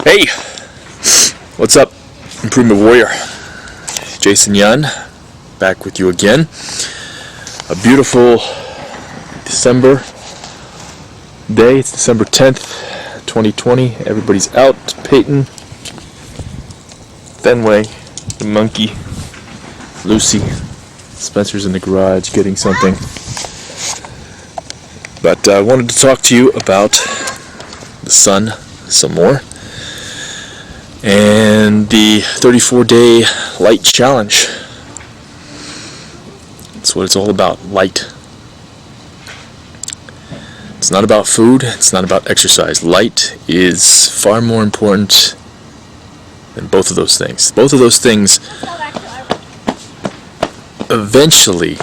Hey, what's up, Improvement Warrior? Jason Yun, back with you again. A beautiful December day. It's December 10th, 2020. Everybody's out. Peyton, Fenway, the monkey, Lucy, Spencer's in the garage getting something. But I wanted to talk to you about the sun some more. And the 34-day light challenge. That's what it's all about, light. It's not about food, it's not about exercise. Light is far more important than both of those things. Both of those things eventually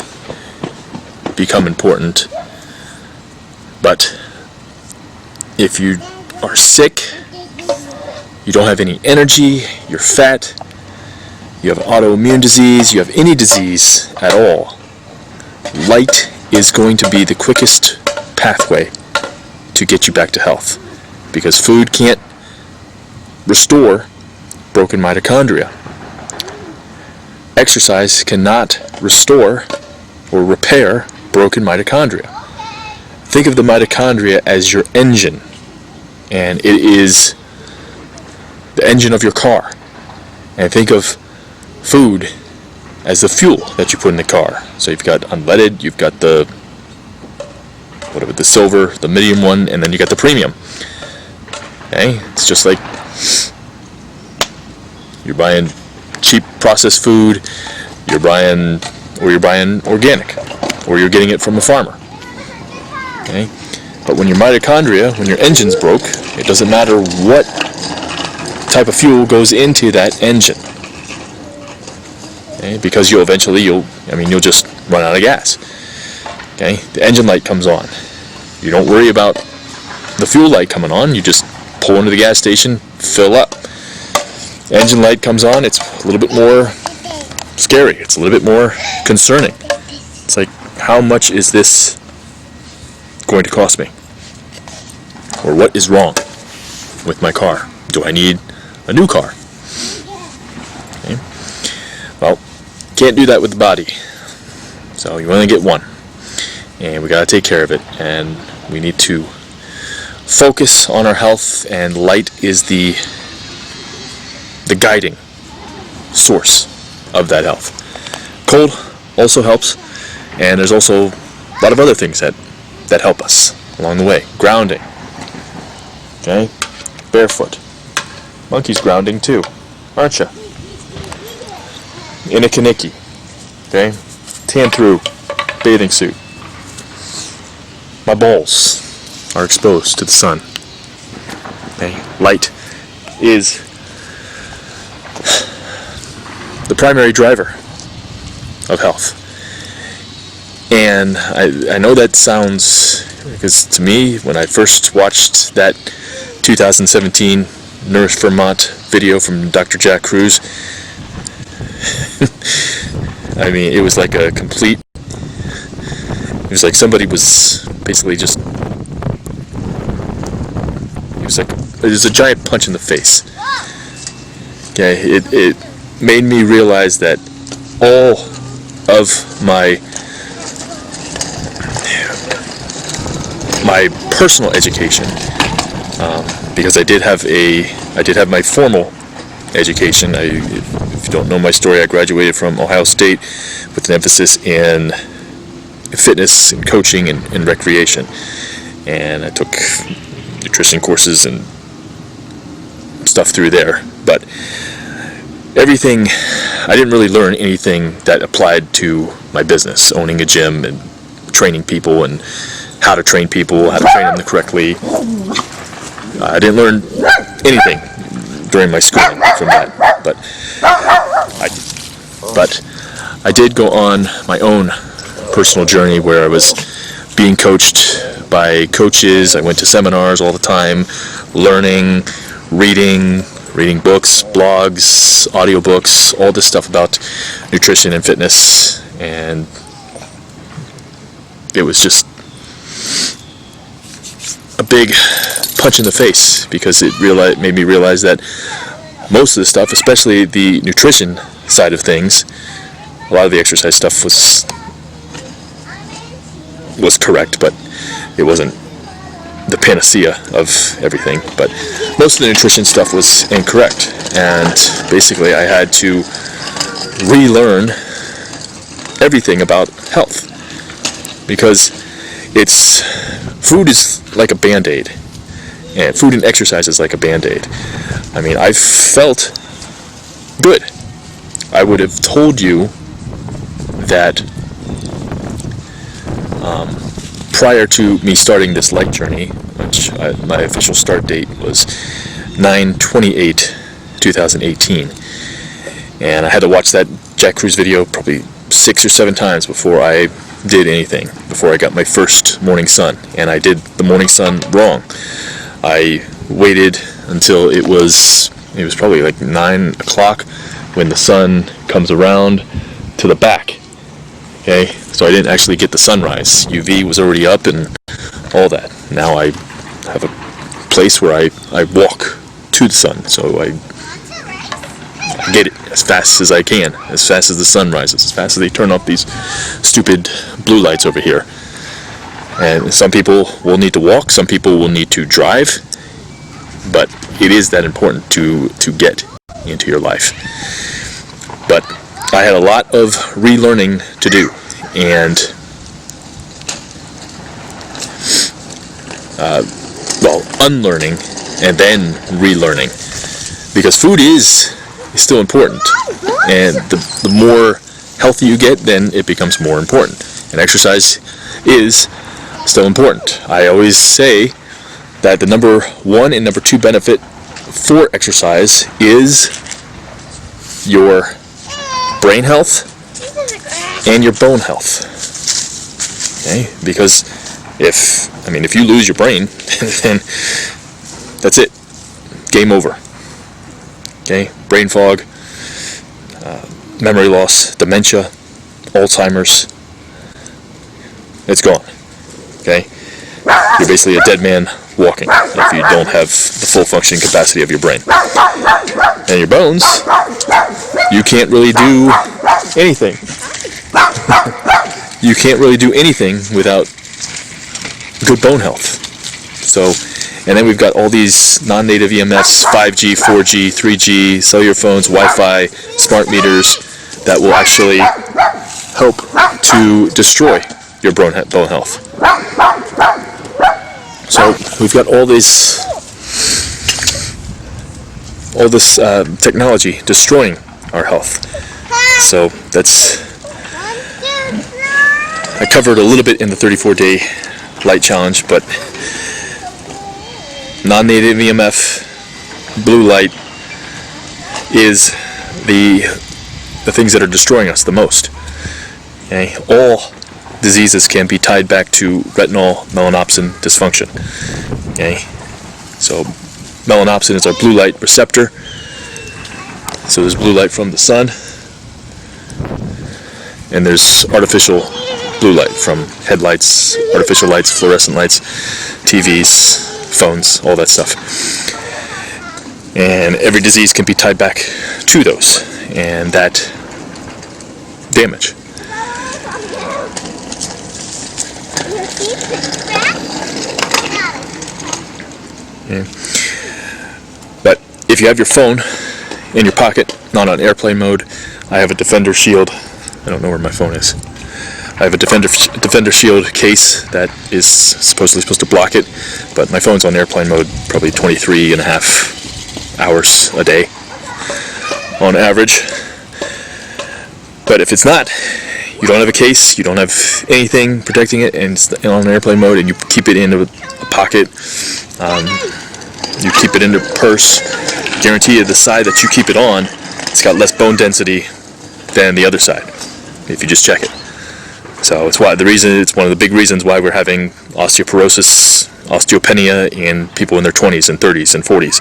become important. But if you are sick, you don't have any energy, you're fat, you have autoimmune disease, you have any disease at all, light is going to be the quickest pathway to get you back to health. Because food can't restore broken mitochondria. Exercise cannot restore or repair broken mitochondria. Think of the mitochondria as your engine, and it is the engine of your car. And think of food as the fuel that you put in the car. So you've got unleaded, you've got the silver, the medium one, and then you got the premium. Okay? It's just like you're buying cheap processed food, you're buying organic, or you're getting it from a farmer. Okay? But when your mitochondria, when your engine's broke, it doesn't matter what type of fuel goes into that engine. Okay? Because you'll just run out of gas. Okay? The engine light comes on. You don't worry about the fuel light coming on. You just pull into the gas station, fill up. Engine light comes on. It's a little bit more scary. It's a little bit more concerning. It's like, how much is this going to cost me? Or what is wrong with my car? Do I need a new car? Okay. Well, can't do that with the body. So you only get one. And we got to take care of it. And we need to focus on our health, and light is the guiding source of that health. Cold also helps, and there's also a lot of other things that help us along the way. Grounding. Okay? Barefoot. Monkey's grounding too, aren't you? In a kaniki. Okay? Tan through bathing suit. My balls are exposed to the sun. Okay? Light is the primary driver of health. And I know that sounds, because to me, when I first watched that 2017 Nourish, Vermont video from Dr. Jack Kruse, I mean, it was like a complete, it was like somebody was basically just, it was a giant punch in the face. Okay, it made me realize that all of my personal education, because I did have my formal education. If you don't know my story, I graduated from Ohio State with an emphasis in fitness and coaching and recreation, and I took nutrition courses and stuff through there. But I didn't really learn anything that applied to my business, owning a gym and training people and how to train people, how to train them correctly. I didn't learn anything during my schooling from that, but I did go on my own personal journey where I was being coached by coaches. I went to seminars all the time, learning, reading books, blogs, audiobooks, all this stuff about nutrition and fitness, and it was just a big punch in the face, because it made me realize that most of the stuff, especially the nutrition side of things, a lot of the exercise stuff was correct, but it wasn't the panacea of everything. But most of the nutrition stuff was incorrect, and basically I had to relearn everything about health, because food is like a band-aid, and food and exercise is like a band-aid. I mean, I felt good. I would have told you that prior to me starting this light journey, which my official start date was 9/28/2018, and I had to watch that Jack Kruse video probably 6 or 7 times before I did anything, before I got my first morning sun. And I did the morning sun wrong. I waited until it was probably like 9 o'clock when the sun comes around to the back. Okay, so I didn't actually get the sunrise. UV was already up and all that. Now I have a place where I walk to the sun, so I get it as fast as I can, as fast as the sun rises, as fast as they turn off these stupid blue lights over here. And some people will need to walk, some people will need to drive, but it is that important to get into your life. But I had a lot of relearning to do, and unlearning and then relearning, because food is still important, and the more healthy you get, then it becomes more important, and exercise is still important. I always say that the number 1 and number 2 benefit for exercise is your brain health and your bone health. Okay? Because if you lose your brain, then that's it. Game over. Okay? Brain fog, memory loss, dementia, Alzheimer's. It's gone. Okay? You're basically a dead man walking if you don't have the full functioning capacity of your brain. And your bones, you can't really do anything. You can't really do anything without good bone health. So, and then we've got all these non-native EMFs, 5G, 4G, 3G, cellular phones, Wi-Fi, smart meters that will actually help to destroy your bone health. So we've got all this technology destroying our health. So I covered a little bit in the 34-day light challenge, but non-native EMF, blue light is the things that are destroying us the most. Okay? All diseases can be tied back to retinol, melanopsin dysfunction. Okay? So melanopsin is our blue light receptor. So there's blue light from the sun, and there's artificial blue light from headlights, artificial lights, fluorescent lights, TVs, phones, all that stuff. And every disease can be tied back to those and that damage. Okay. But if you have your phone in your pocket, not on airplane mode, I have a Defender Shield. I don't know where my phone is. I have a Defender Shield case that is supposed to block it, but my phone's on airplane mode probably 23.5 hours a day on average. But if it's not, you don't have a case, you don't have anything protecting it, and it's on airplane mode, and you keep it in a pocket, you keep it in a purse, guarantee you the side that you keep it on, it's got less bone density than the other side, if you just check it. So it's one of the big reasons why we're having osteoporosis, osteopenia in people in their 20s and 30s and 40s.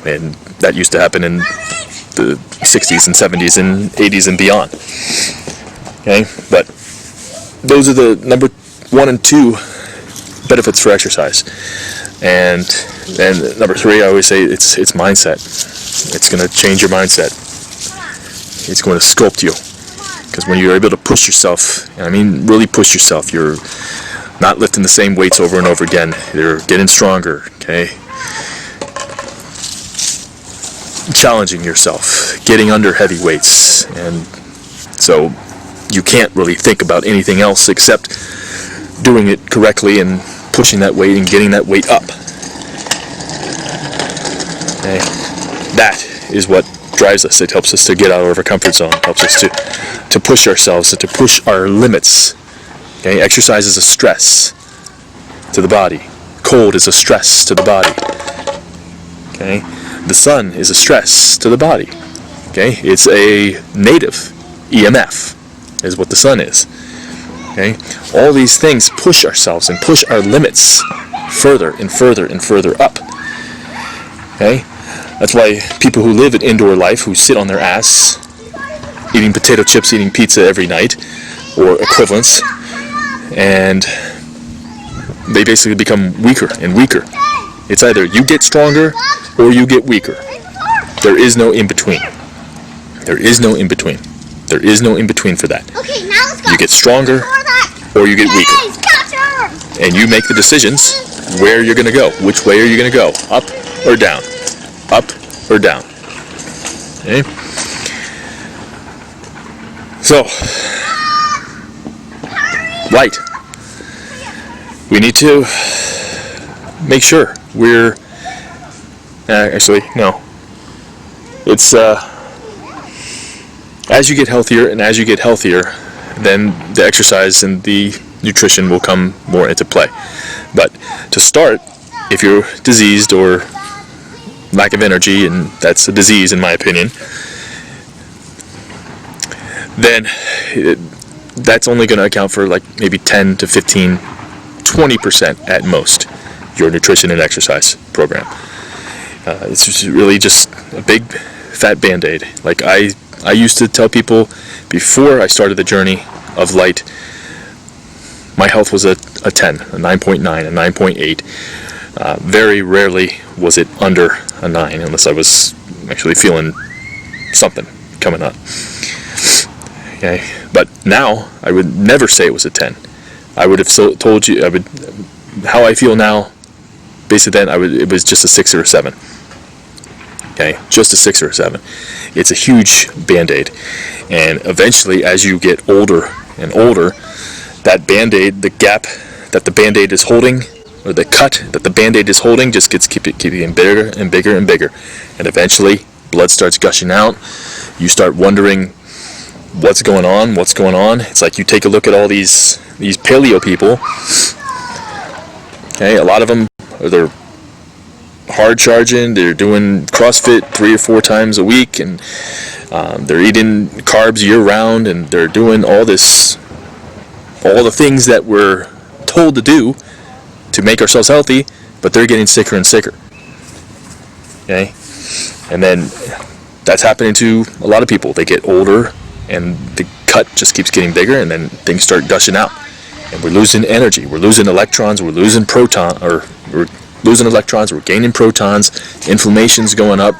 And that used to happen in the 60s and 70s and 80s and beyond. Okay? But those are the number 1 and 2 benefits for exercise. And number 3, I always say it's mindset. It's going to change your mindset. It's going to sculpt you. Because when you're able to push yourself, I mean really push yourself, you're not lifting the same weights over and over again. You're getting stronger, okay? Challenging yourself, getting under heavy weights. And so you can't really think about anything else except doing it correctly and pushing that weight and getting that weight up. Okay? That is what drives us. It helps us to get out of our comfort zone. It helps us to push ourselves, to push our limits. Okay? Exercise is a stress to the body. Cold is a stress to the body. Okay? The sun is a stress to the body. Okay? It's a native EMF is what the sun is. Okay? All these things push ourselves and push our limits further and further and further up. Okay? That's why people who live an indoor life, who sit on their ass, eating potato chips, eating pizza every night, or equivalents, and they basically become weaker and weaker. It's either you get stronger or you get weaker. There is no in between. There is no in between. There is no in between for that. Okay, now let's go. You get stronger or you get weaker. And you make the decisions where you're going to go. Which way are you going to go? Up or down? Up or down? Okay? So, light. We need to make sure we're... actually, no. It's... as you get healthier and as you get healthier, then the exercise and the nutrition will come more into play. But to start, if you're diseased or lack of energy, and that's a disease in my opinion, then that's only going to account for like maybe 10 to 15, 20% at most, your nutrition and exercise program. It's just really just a big fat band-aid. Like I used to tell people before I started the journey of light, my health was a 10, a 9.9, a 9.8. Very rarely was it under a 9 unless I was actually feeling something coming up. Okay, but now I would never say it was a 10. I would have told you how I feel now. Basically, then it was just a 6 or a 7. Okay, just a 6 or a 7. It's a huge band-aid, and eventually, as you get older and older, that band-aid, the gap that the band-aid is holding, or the cut that the band-aid is holding, just keeps getting bigger and bigger and bigger, and eventually, blood starts gushing out. You start wondering what's going on. It's like you take a look at all these paleo people. Okay, a lot of them, they're hard charging, they're doing CrossFit 3 or 4 times a week, and they're eating carbs year round, and they're doing all the things that we're told to do to make ourselves healthy, but they're getting sicker and sicker. Okay? And then that's happening to a lot of people. They get older and the cut just keeps getting bigger, and then things start gushing out. And we're losing energy, we're losing electrons, we're losing electrons, we're gaining protons, inflammation's going up.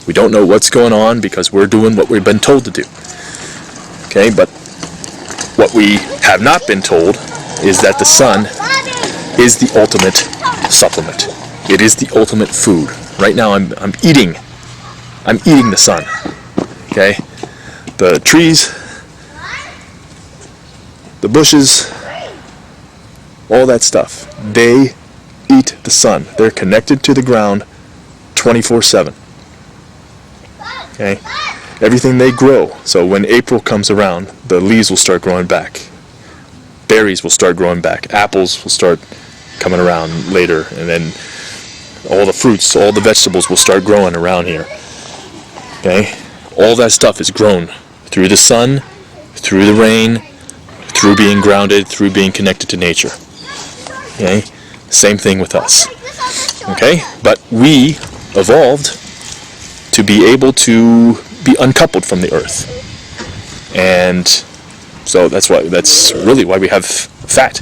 We don't know what's going on because we're doing what we've been told to do. Okay, but what we have not been told is that the sun is the ultimate supplement. It is the ultimate food. Right now I'm eating the sun. Okay? The trees, the bushes, all that stuff, they eat the sun. They're connected to the ground 24/7. Okay? Everything they grow. So when April comes around, the leaves will start growing back. Berries will start growing back. Apples will start coming around later, and then all the fruits, all the vegetables will start growing around here. Okay? All that stuff is grown through the sun, through the rain, through being grounded, through being connected to nature. Okay? Same thing with us. Okay? But we evolved to be able to be uncoupled from the earth. And so that's really why we have fat.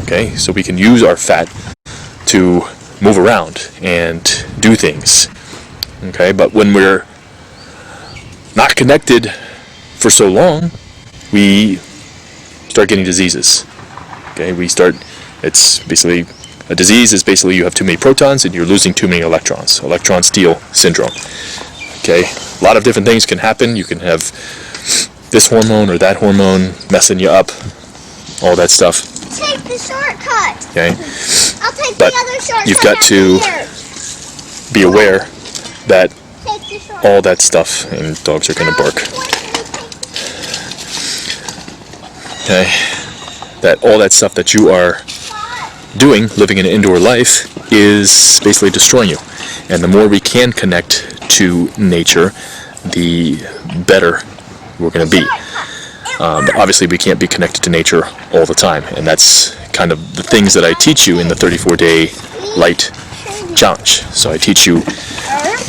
Okay, so we can use our fat to move around and do things. Okay, but when we're not connected for so long, we start getting diseases. Okay, it's basically, a disease is basically you have too many protons and you're losing too many electrons. Electron steal syndrome. Okay, a lot of different things can happen. You can have this hormone or that hormone messing you up, all that stuff. Take the shortcut. Okay, I'll take but the other shortcut. You've got to be aware that all that stuff, and dogs are going to bark. Okay, that all that stuff that you are doing, living an indoor life, is basically destroying you. And the more we can connect to nature, the better we're going to be. Obviously, we can't be connected to nature all the time, and that's kind of the things that I teach you in the 34-day light challenge. So I teach you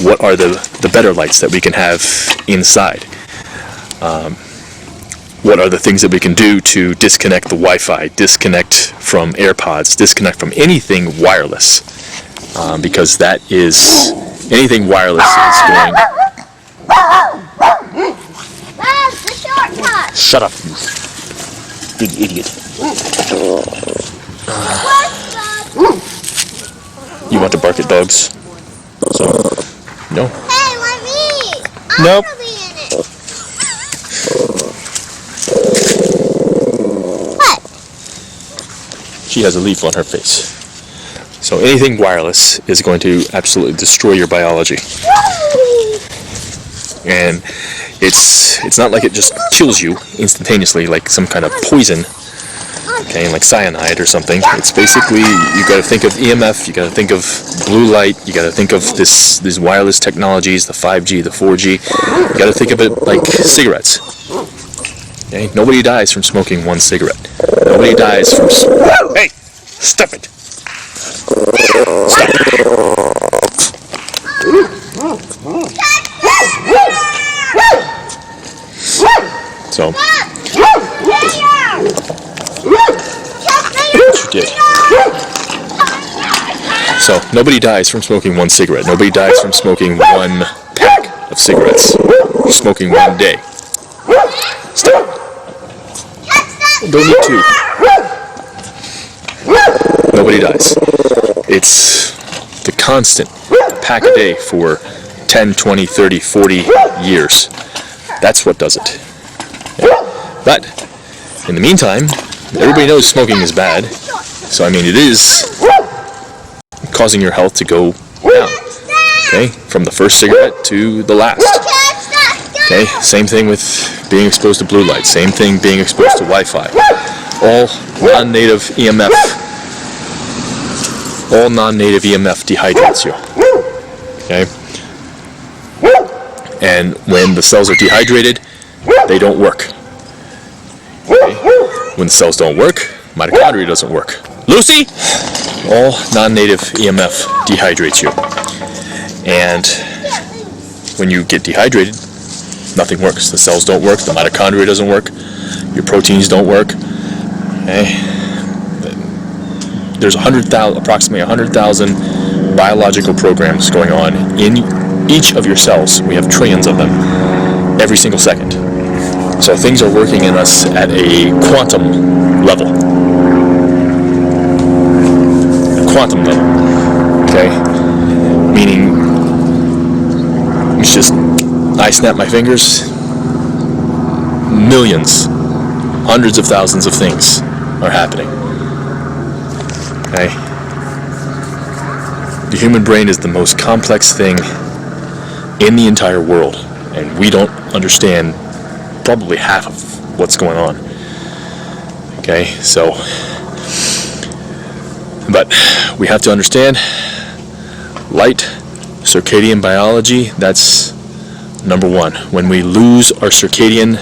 what are the better lights that we can have inside. What are the things that we can do to disconnect the Wi-Fi, disconnect from AirPods, disconnect from anything wireless, because that is, anything wireless is going... That's the shortcut. Shut up, you big idiot. You want to bark at dogs? So, no. Hey, let me. Nope. I'll be in it. What? She has a leaf on her face. So anything wireless is going to absolutely destroy your biology. And it's not like it just kills you instantaneously like some kind of poison, okay, like cyanide or something. It's basically, you got to think of EMF, you got to think of blue light, you got to think of these wireless technologies, the 5G, the 4G. You got to think of it like cigarettes. Okay? Nobody dies from smoking one cigarette. Nobody dies from... Hey! Stop it! Stop it! So, what you did. So, nobody dies from smoking one cigarette. Nobody dies from smoking one pack of cigarettes. Or smoking one day. Stop. Don't need to. Nobody dies. It's the constant pack a day for 10, 20, 30, 40 years. That's what does it. But, in the meantime, everybody knows smoking is bad. So, I mean, it is causing your health to go down. Okay? From the first cigarette to the last. Okay? Same thing with being exposed to blue light. Same thing being exposed to Wi-Fi. All non-native EMF. All non-native EMF dehydrates you. Okay? And when the cells are dehydrated, they don't work. Okay? When the cells don't work, mitochondria doesn't work. Lucy! All non-native EMF dehydrates you. And when you get dehydrated, nothing works. The cells don't work, the mitochondria doesn't work, your proteins don't work. Okay? There's approximately 100,000 biological programs going on in each of your cells. We have trillions of them every single second. So things are working in us at a quantum level. Quantum level. Okay? Meaning, it's just, I snap my fingers, millions, hundreds of thousands of things are happening. Okay? The human brain is the most complex thing in the entire world, and we don't understand probably half of what's going on. Okay, so, but we have to understand light, circadian biology, that's number one. When we lose our circadian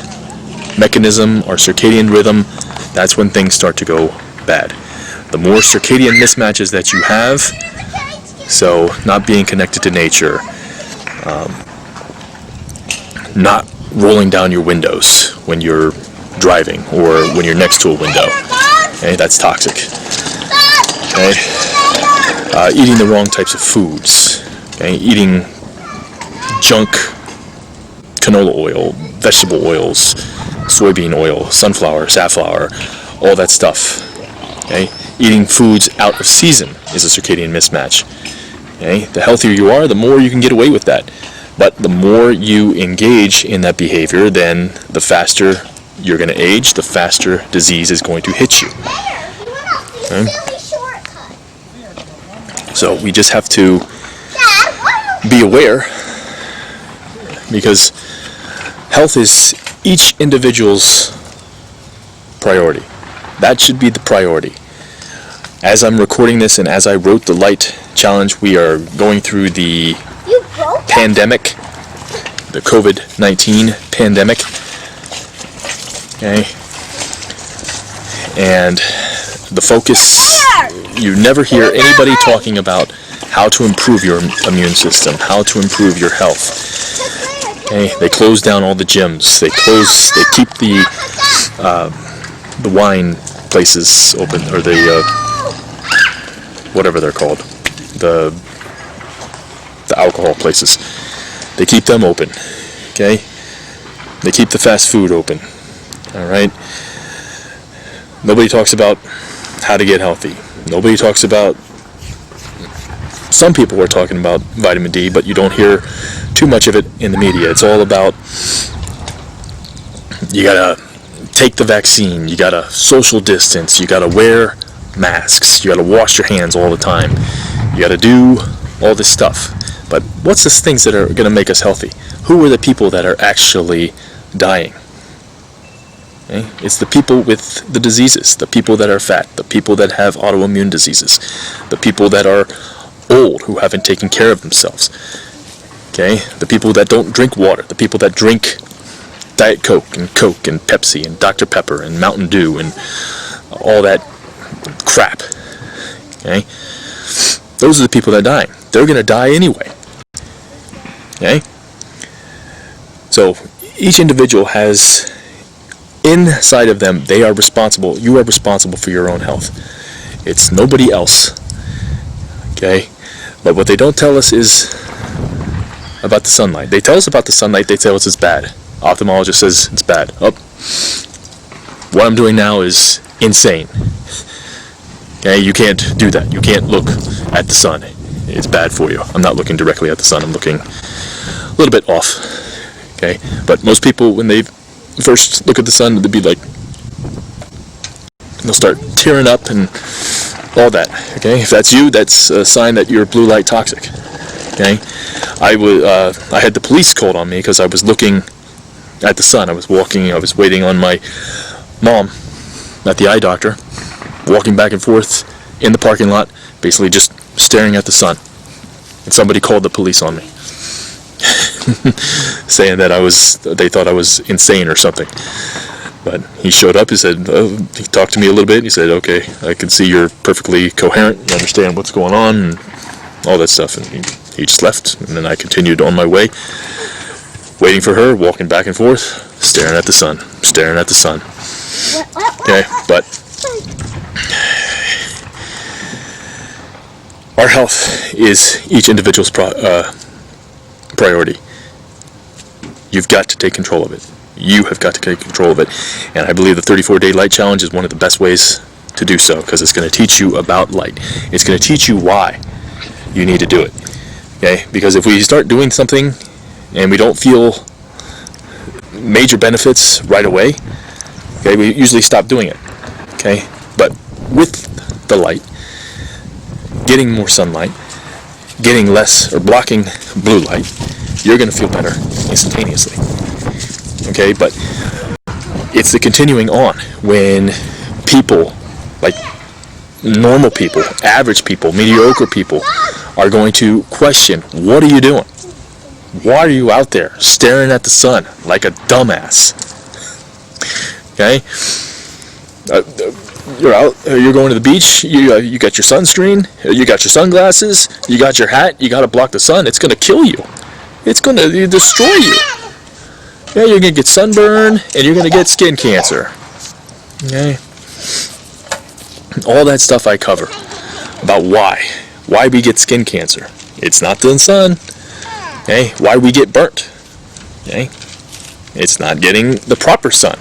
mechanism, our circadian rhythm, that's when things start to go bad. The more circadian mismatches that you have, so not being connected to nature, not rolling down your windows when you're driving or when you're next to a window, okay, that's toxic. Okay, eating the wrong types of foods. Okay, eating junk canola oil, vegetable oils, soybean oil, sunflower, safflower, all that stuff. Okay, eating foods out of season is a circadian mismatch. Okay, the healthier you are, the more you can get away with that. But the more you engage in that behavior, then the faster you're going to age, the faster disease is going to hit you. Okay? So we just have to be aware, because health is each individual's priority. That should be the priority. As I'm recording this and as I wrote the Light Challenge, we are going through the pandemic, the COVID-19 pandemic. Okay. And the focus, you never hear anybody talking about how to improve your immune system, how to improve your health. Okay, they close down all the gyms. They keep the wine places open, or the whatever they're called, the alcohol places. They keep them open. Okay, they keep the fast food open. All right. Nobody talks about how to get healthy. Nobody talks about. Some people are talking about vitamin D, but you don't hear too much of it in the media. It's all about, you gotta take the vaccine, you gotta social distance, you gotta wear masks, you gotta wash your hands all the time, you gotta do all this stuff. But what's the things that are gonna make us healthy? Who are the people that are actually dying? Okay? It's the people with the diseases, the people that are fat, the people that have autoimmune diseases, the people that are old who haven't taken care of themselves. Okay, the people that don't drink water, the people that drink Diet Coke and Pepsi and Dr. Pepper and Mountain Dew and all that crap. Okay, those are the people that are dying. They're going to die anyway. Okay, so each individual has inside of them, they are responsible. You are responsible for your own health. It's nobody else. Okay, but what they don't tell us is about the sunlight. They tell us about the sunlight, they tell us it's bad. Ophthalmologist says it's bad. Oh, what I'm doing now is insane. Okay, you can't do that. You can't look at the sun. It's bad for you. I'm not looking directly at the sun. I'm looking a little bit off. Okay, but most people, when they first look at the sun, they'll be like, they'll start tearing up and all that. Okay, if that's you, that's a sign that you're blue light toxic. Okay, I had the police called on me because I was looking at the sun. I was waiting on my mom at the eye doctor, walking back and forth in the parking lot, basically just staring at the sun. And somebody called the police on me, saying that they thought I was insane or something. But he showed up, he said, he talked to me a little bit, and he said, okay, I can see you're perfectly coherent, you understand what's going on, and all that stuff. And he just left, and then I continued on my way, waiting for her, walking back and forth, staring at the sun. Okay, but our health is each individual's priority. You've got to take control of it. You have got to take control of it. And I believe the 34-day light challenge is one of the best ways to do so, because it's going to teach you about light. It's going to teach you why you need to do it. Okay? Because if we start doing something and we don't feel major benefits right away, okay, we usually stop doing it. Okay? But with the light, getting more sunlight, getting less or blocking blue light, you're going to feel better instantaneously. Okay, but it's the continuing on when people, like normal people, average people, mediocre people, are going to question, what are you doing? Why are you out there staring at the sun like a dumbass? Okay, you're out, you're going to the beach, you got your sunscreen, you got your sunglasses, you got your hat, you got to block the sun. It's going to kill you. It's going to destroy you. Yeah, you're going to get sunburn, and you're going to get skin cancer. Okay? All that stuff I cover. about why we get skin cancer. It's not the sun. Okay, why we get burnt. Okay, it's not getting the proper sun.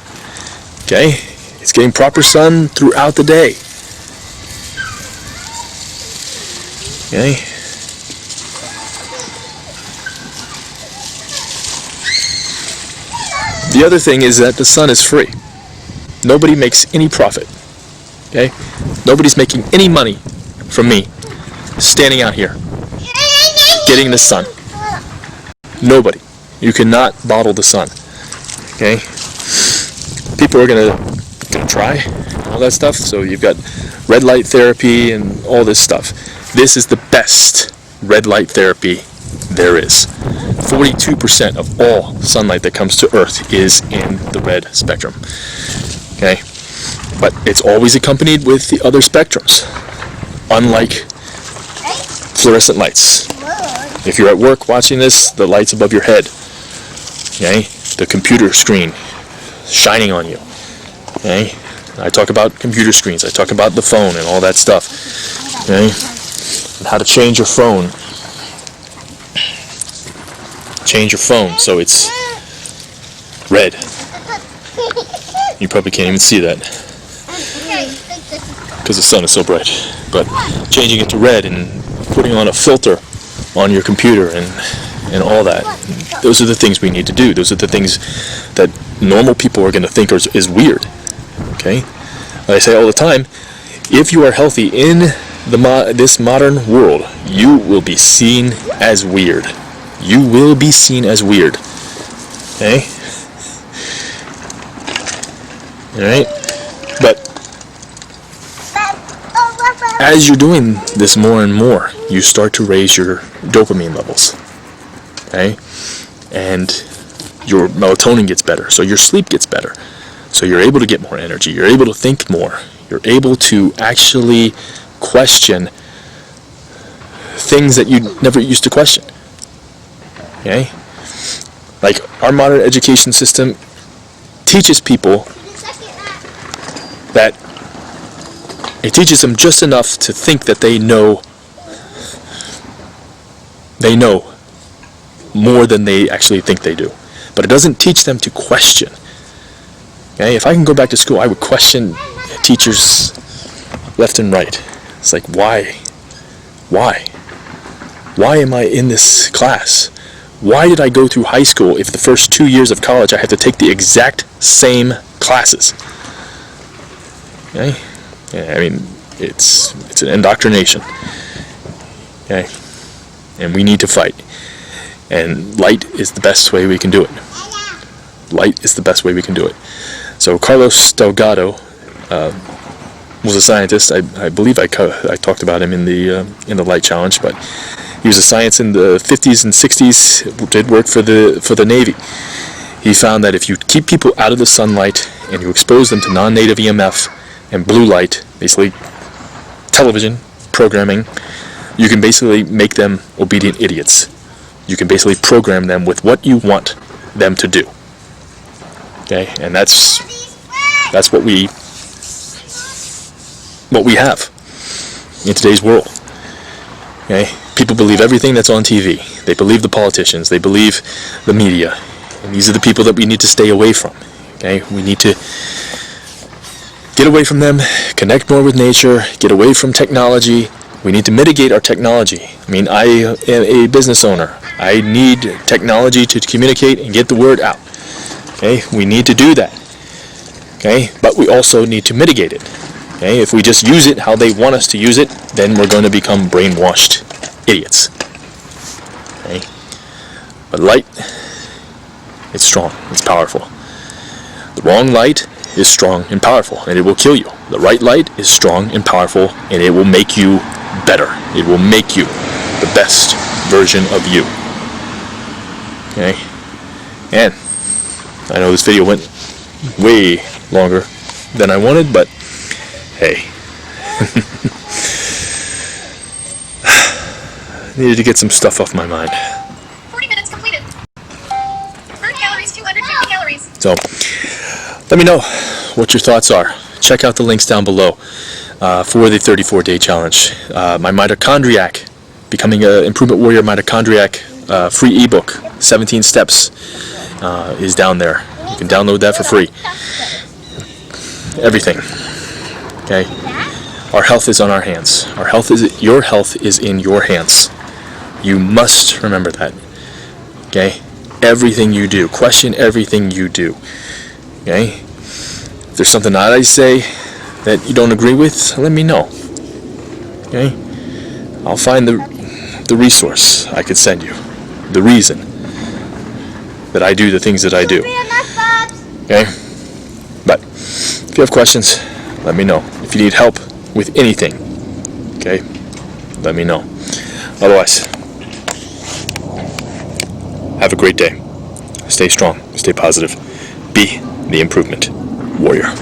Okay, it's getting proper sun throughout the day. Okay. The other thing is that the sun is free. Nobody makes any profit. Okay? Nobody's making any money from me standing out here getting the sun. Nobody. You cannot bottle the sun. Okay? People are gonna try all that stuff. So you've got red light therapy and all this stuff. This is the best red light therapy there is. 42% of all sunlight that comes to Earth is in the red spectrum. Okay? But it's always accompanied with the other spectrums, unlike fluorescent lights. If you're at work watching this, the lights above your head, okay? The computer screen shining on you. Okay? I talk about computer screens, I talk about the phone and all that stuff. Okay? And how to change your phone. Change your phone so it's red. You probably can't even see that because the sun is so bright. But changing it to red and putting on a filter on your computer and all that, those are the things we need to do. Those are the things that normal people are going to think is weird. Okay? I say all the time, if you are healthy in this modern world, you will be seen as weird. You will be seen as weird. Okay? Alright? But as you're doing this more and more, you start to raise your dopamine levels. Okay? And your melatonin gets better, so your sleep gets better. So you're able to get more energy, you're able to think more, you're able to actually question things that you never used to question. Okay? Like our modern education system teaches people that it teaches them just enough to think that they know more than they actually think they do. But it doesn't teach them to question. Okay? If I can go back to school, I would question teachers left and right. It's like, why? Why? Why am I in this class? Why did I go through high school if the first 2 years of college I had to take the exact same classes? Okay? Yeah, I mean, it's an indoctrination. Okay? And we need to fight. And light is the best way we can do it. Light is the best way we can do it. So Carlos Delgado was a scientist. I believe I talked about him in the Light Challenge, but he was a scientist in the 50s and 60s. Did work for the Navy. He found that if you keep people out of the sunlight and you expose them to non-native EMF and blue light, basically television programming, you can basically make them obedient idiots. You can basically program them with what you want them to do. Okay, and that's what we have in today's world. Okay, people believe everything that's on TV. They believe the politicians. They believe the media. And these are the people that we need to stay away from. Okay, we need to get away from them, connect more with nature, get away from technology. We need to mitigate our technology. I mean, I am a business owner. I need technology to communicate and get the word out. Okay, we need to do that. Okay, but we also need to mitigate it. Okay, if we just use it how they want us to use it, then we're going to become brainwashed idiots. Okay, but light, it's strong, it's powerful. The wrong light is strong and powerful, and it will kill you. The right light is strong and powerful, and it will make you better. It will make you the best version of you. Okay, and I know this video went way longer than I wanted, but hey, needed to get some stuff off my mind. 40 minutes completed. Burn calories, 250 calories. So, let me know what your thoughts are. Check out the links down below. for the 34-day challenge. My mitochondriac, becoming an improvement warrior mitochondriac free ebook, 17 steps, is down there. You can download that for free. Everything. Okay. Our health is on our hands. Your health is in your hands. You must remember that. Okay. Everything you do. Question everything you do. Okay. If there's something that I say that you don't agree with, let me know. Okay. I'll find the resource I could send you. The reason that I do the things that I do. Okay? But if you have questions, let me know. If you need help with anything, okay, let me know. Otherwise, have a great day. Stay strong. Stay positive. Be the improvement warrior.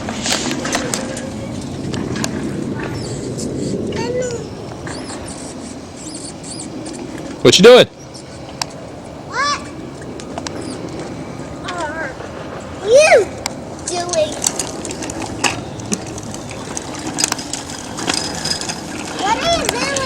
What you doing? What are you doing? What are you doing?